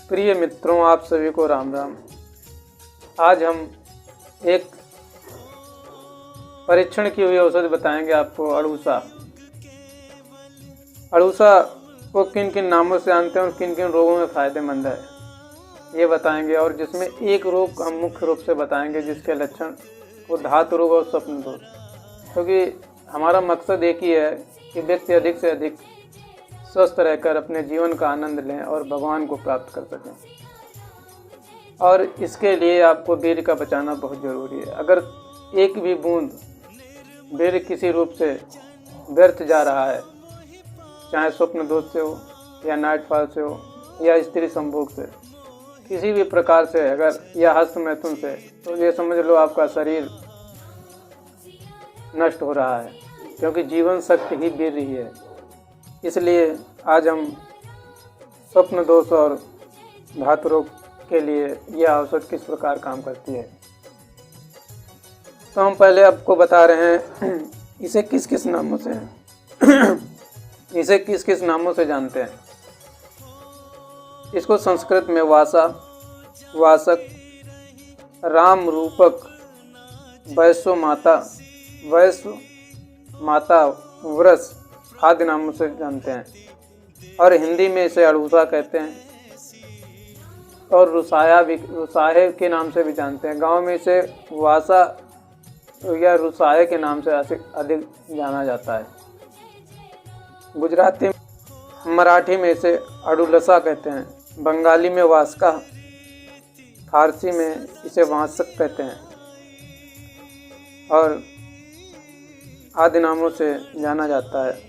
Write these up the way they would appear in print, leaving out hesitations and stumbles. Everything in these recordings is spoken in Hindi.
प्रिय मित्रों, आप सभी को राम राम। आज हम एक परीक्षण की हुई औषधि बताएंगे आपको, अड़ूसा। अड़ूसा को किन किन नामों से जानते हैं और किन किन रोगों में फ़ायदेमंद है, ये बताएंगे। और जिसमें एक रोग हम मुख्य रूप से बताएंगे जिसके लक्षण वो धातु रोग और स्वप्न दोष, क्योंकि हमारा मकसद एक ही है कि व्यक्ति अधिक से अधिक स्वस्थ रहकर अपने जीवन का आनंद लें और भगवान को प्राप्त कर सकें। और इसके लिए आपको वीर्य का बचाना बहुत ज़रूरी है। अगर एक भी बूंद वीर्य किसी रूप से व्यर्थ जा रहा है, चाहे स्वप्न दोष से हो या नाइटफॉल से हो या स्त्री संभोग से, किसी भी प्रकार से अगर या हस्त मैथुन से, तो ये समझ लो आपका शरीर नष्ट हो रहा है, क्योंकि जीवन शक्ति ही वीर्य ही है। इसलिए आज हम स्वप्न दोष और धातु रोग के लिए यह औषध किस प्रकार काम करती है, तो हम पहले आपको बता रहे हैं इसे किस किस नामों से इसे किस किस नामों से जानते हैं। इसको संस्कृत में वासा, वासक, राम रूपक, वैश्व माता, व्रस आदि नामों से जानते हैं। और हिंदी में इसे अड़ूसा कहते हैं और रुसाहे के नाम से भी जानते हैं। गांव में इसे वासा या रुसाहे के नाम से अधिक जाना जाता है। गुजराती मराठी में इसे अड़ुलसा कहते हैं, बंगाली में वास्का, फारसी में इसे वासक कहते हैं और आदि नामों से जाना जाता है।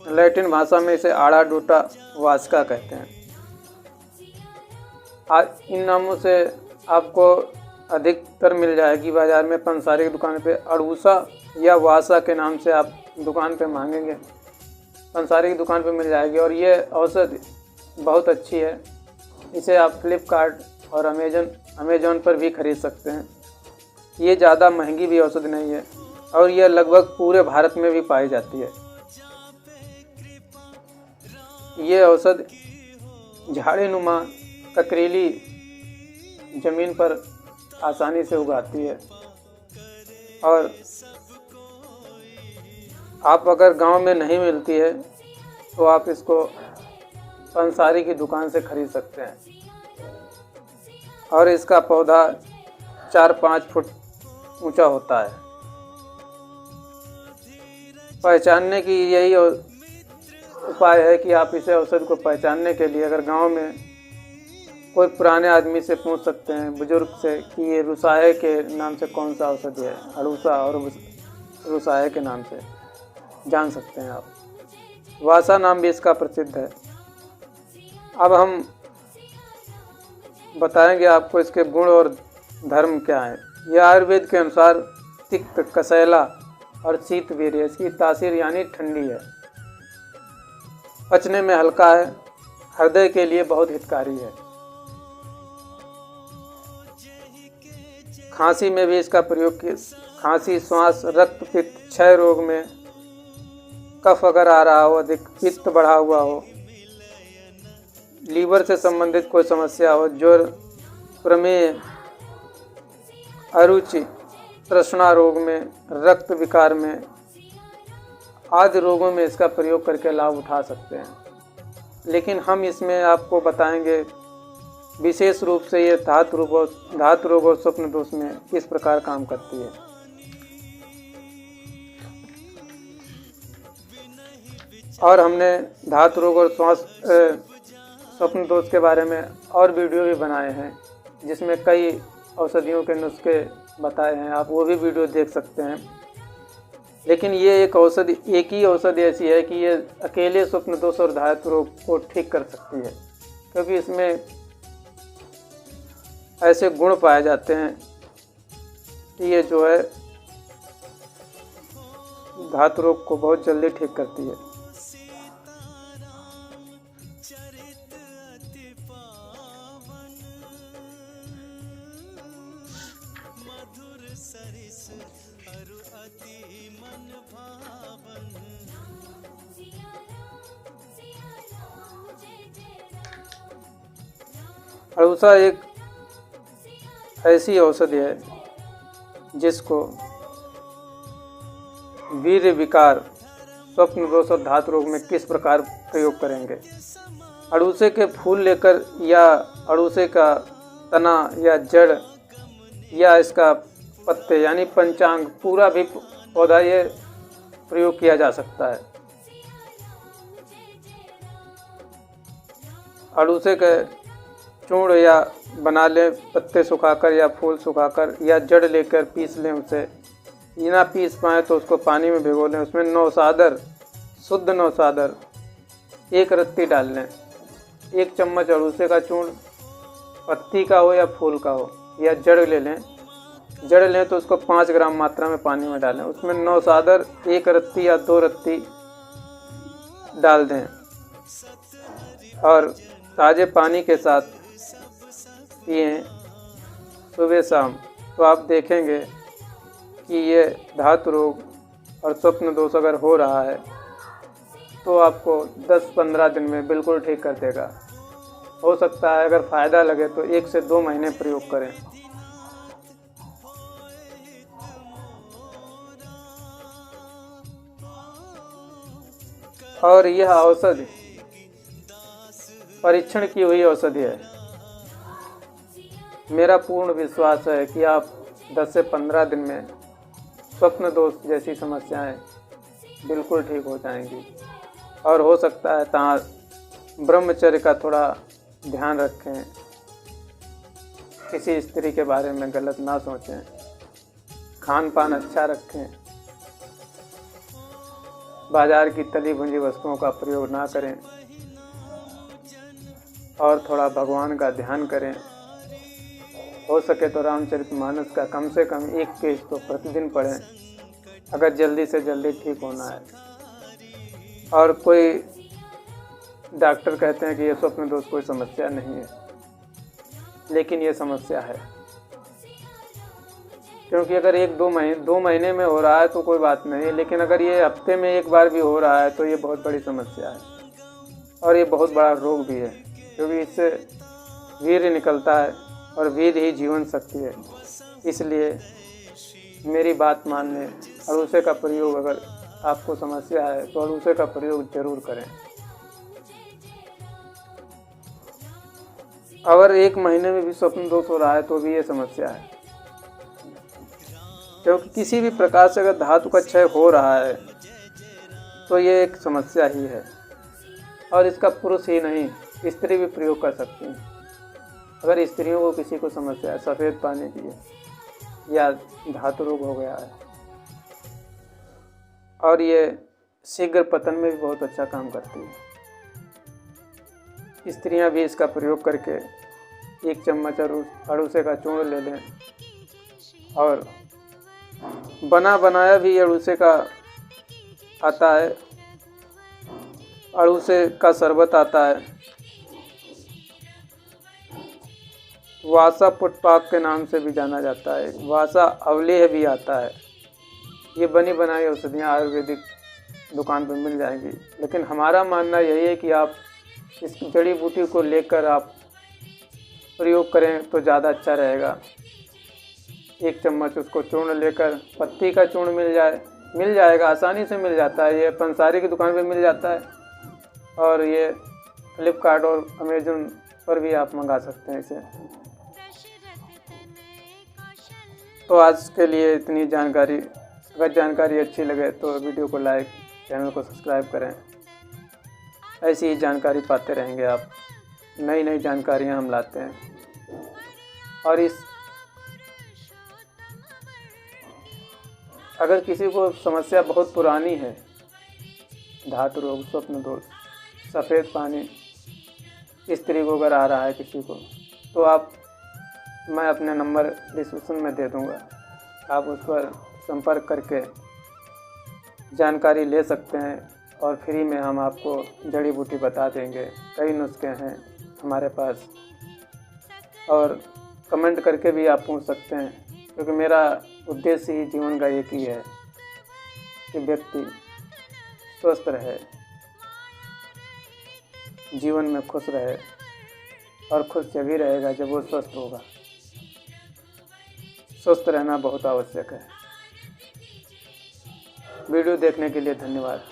लैटिन भाषा में इसे आड़ा डोटा वास्का कहते हैं। इन नामों से आपको अधिकतर मिल जाएगी बाज़ार में। पंसारी की दुकान पे अड़ूसा या वासा के नाम से आप दुकान पे मांगेंगे, पंसारी की दुकान पे मिल जाएगी। और ये औषधि बहुत अच्छी है। इसे आप फ्लिपकार्ट और अमेजॉन पर भी खरीद सकते हैं। ये ज़्यादा महंगी भी औषधि नहीं है और यह लगभग पूरे भारत में भी पाई जाती है। ये औषधि झाड़ीनुमा ककरीली ज़मीन पर आसानी से उगाती है। और आप अगर गांव में नहीं मिलती है तो आप इसको पंसारी की दुकान से खरीद सकते हैं। और इसका पौधा 4-5 फुट ऊंचा होता है। पहचानने की यही उपाय है कि आप इसे औषधि को पहचानने के लिए अगर गांव में कोई पुराने आदमी से पूछ सकते हैं, बुजुर्ग से, कि ये रुसाहे के नाम से कौन सा औषधि है। अड़ूसा और रुसाहे के नाम से जान सकते हैं आप। वासा नाम भी इसका प्रसिद्ध है। अब हम बताएंगे आपको इसके गुण और धर्म क्या है। यह आयुर्वेद के अनुसार तिक्त, कसैला और शीत वीर्य, इसकी तासीर यानी ठंडी है। पचने में हल्का है, हृदय के लिए बहुत हितकारी है। खांसी में भी इसका प्रयोग किया। खांसी, श्वास, रक्त पित्त, क्षय रोग में, कफ अगर आ रहा हो, अधिक पित्त बढ़ा हुआ हो, लीवर से संबंधित कोई समस्या हो, ज्वर, प्रमेह, अरुचि, तृष्णा रोग में, रक्त विकार में आदि रोगों में इसका प्रयोग करके लाभ उठा सकते हैं। लेकिन हम इसमें आपको बताएंगे विशेष रूप से ये धातु रोग और स्वप्न दोष में किस प्रकार काम करती है। और हमने धातु रोग और स्वप्न दोष के बारे में और वीडियो भी बनाए हैं, जिसमें कई औषधियों के नुस्खे बताए हैं। आप वो भी वीडियो देख सकते हैं। लेकिन ये एक ही औषधि ऐसी है कि ये अकेले स्वप्न दोष और धातु रोग को ठीक कर सकती है, क्योंकि इसमें ऐसे गुण पाए जाते हैं कि ये जो है धातु रोग को बहुत जल्दी ठीक करती है। अड़ूसा एक ऐसी औषधि है जिसको वीर्य विकार, स्वप्न दोष और धातु रोग में किस प्रकार प्रयोग करेंगे। अड़ूसे के फूल लेकर या अड़ूसे का तना या जड़ या इसका पत्ते यानी पंचांग पूरा भी पौधा ये प्रयोग किया जा सकता है। अड़ूसे के चूर्ण या बना लें, पत्ते सुखाकर या फूल सुखाकर या जड़ लेकर पीस लें। उसे ना पीस पाए तो उसको पानी में भिगो लें। उसमें नौसादर, शुद्ध नौसादर 1 रत्ती डाल लें। 1 चम्मच अड़ूसे का चूर्ण, पत्ती का हो या फूल का हो, या जड़ ले लें। जड़ लें तो उसको 5 ग्राम मात्रा में पानी में डालें। उसमें नौसादर 1 रत्ती या 2 रत्ती डाल दें और ताज़े पानी के साथ पिएं सुबह शाम। तो आप देखेंगे कि ये धातु रोग और स्वप्न दोष अगर हो रहा है तो आपको 10-15 दिन में बिल्कुल ठीक कर देगा। हो सकता है अगर फ़ायदा लगे तो 1 से 2 महीने प्रयोग करें। और यह औषधि परीक्षण की हुई औषधि है। मेरा पूर्ण विश्वास है कि आप 10 से 15 दिन में स्वप्न दोष जैसी समस्याएं बिल्कुल ठीक हो जाएंगी। और हो सकता है तहाँ ब्रह्मचर्य का थोड़ा ध्यान रखें, किसी स्त्री के बारे में गलत ना सोचें, खान पान अच्छा रखें, बाजार की तली भुनी वस्तुओं का प्रयोग ना करें और थोड़ा भगवान का ध्यान करें। हो सके तो रामचरितमानस का कम से कम 1 पेज तो प्रतिदिन पढ़ें अगर जल्दी से जल्दी ठीक होना है। और कोई डॉक्टर कहते हैं कि ये स्वप्न दोष कोई समस्या नहीं है, लेकिन ये समस्या है। क्योंकि अगर 1-2 महीने में हो रहा है तो कोई बात नहीं, लेकिन अगर ये हफ्ते में 1 बार भी हो रहा है तो ये बहुत बड़ी समस्या है और ये बहुत बड़ा रोग भी है। क्योंकि इससे वीर्य निकलता है और वीर्य ही जीवन शक्ति है। इसलिए मेरी बात मान लें, अड़ूसे का प्रयोग अगर आपको समस्या है तो अड़ूसे का प्रयोग जरूर करें। अगर 1 महीने में भी स्वप्न दोष हो रहा है तो भी ये समस्या है। क्योंकि किसी भी प्रकार से अगर धातु का क्षय हो रहा है तो ये एक समस्या ही है। और इसका पुरुष ही नहीं, स्त्री भी प्रयोग कर सकती हैं। अगर स्त्रियों को किसी को समस्या है, सफ़ेद पानी की है या धातु रोग हो गया है, और ये शीघ्र पतन में भी बहुत अच्छा काम करती है। स्त्रियां भी इसका प्रयोग करके 1 चम्मच अड़ूसे का चूर्ण ले लें। और बना बनाया भी अड़ूसे का आता है, अड़ूसे का शरबत आता है, वासा पुटपाक के नाम से भी जाना जाता है, वासा अवलेह भी आता है। ये बनी बनाई औषधियाँ आयुर्वेदिक दुकान पर मिल जाएंगी। लेकिन हमारा मानना यही है कि आप इस जड़ी बूटी को लेकर आप प्रयोग करें तो ज़्यादा अच्छा रहेगा। 1 चम्मच उसको चूर्ण लेकर, पत्ती का चूर्ण मिल जाएगा, आसानी से मिल जाता है। ये पंसारी की दुकान पे मिल जाता है और ये फ्लिपकार्ट और अमेज़न पर भी आप मंगा सकते हैं इसे। तो आज के लिए इतनी जानकारी। अगर जानकारी अच्छी लगे तो वीडियो को लाइक, चैनल को सब्सक्राइब करें। ऐसी ही जानकारी पाते रहेंगे आप। नई नई जानकारियाँ हम लाते हैं। और अगर किसी को समस्या बहुत पुरानी है, धातु रोग, स्वप्न दोष, सफ़ेद पानी, स्त्री को अगर आ रहा है किसी को, तो मैं अपने नंबर डिस्क्रिप्शन में दे दूँगा। आप उस पर संपर्क करके जानकारी ले सकते हैं और फ्री में हम आपको जड़ी बूटी बता देंगे। कई नुस्खे हैं हमारे पास। और कमेंट करके भी आप पूछ सकते हैं, क्योंकि मेरा उद्देश्य ही जीवन का एक ही है कि व्यक्ति स्वस्थ रहे, जीवन में खुश रहे और खुश जभी रहेगा जब वो स्वस्थ होगा। स्वस्थ रहना बहुत आवश्यक है। वीडियो देखने के लिए धन्यवाद।